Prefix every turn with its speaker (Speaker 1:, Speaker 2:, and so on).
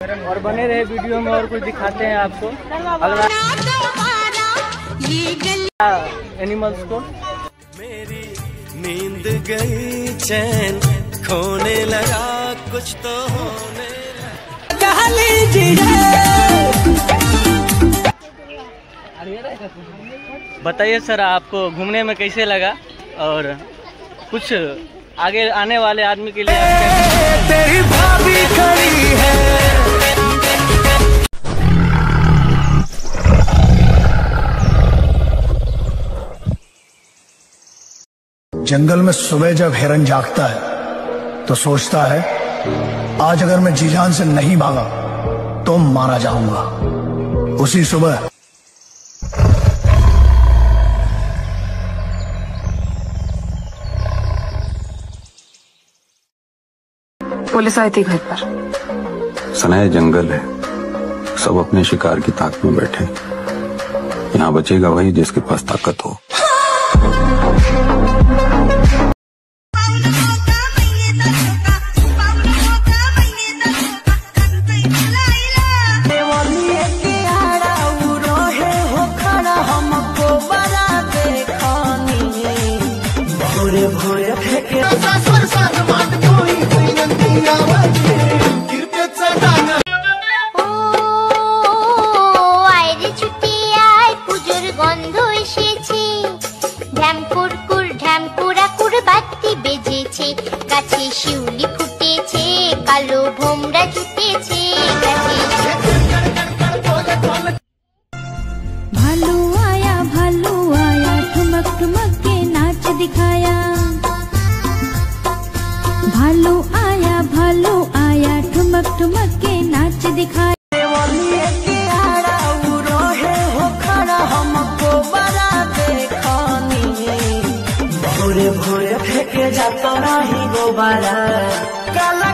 Speaker 1: और बने रहे वीडियो में, और कुछ दिखाते हैं आपको अगला एनिमल्स को।
Speaker 2: मेरी नींद गई, चैन खोने लगा, कुछ तो होने लगा।
Speaker 1: बताइए सर, आपको घूमने में कैसे लगा और कुछ आगे आने वाले आदमी के लिए
Speaker 2: तेरी भाभी खड़ी है।
Speaker 3: जंगल में सुबह जब हिरन जागता है तो सोचता है आज अगर मैं जी जान से नहीं भागा तो मारा जाऊंगा। उसी सुबह
Speaker 4: पुलिस आई थी घर पर।
Speaker 5: सनाया जंगल है, सब अपने शिकार की ताक में बैठे। यहाँ बचेगा वही जिसके पास ताकत हो।
Speaker 6: গাছে শিউলি ফুটেছে, কালো ভোমরা জুটেছে।
Speaker 7: भालू आया ठुमक ठुमक के नाच दिखाया। भालू आया ठुमक ठुमक के नाच दिखाया।
Speaker 2: भोरे भोरे फेंके जाता रही गोबारा, काला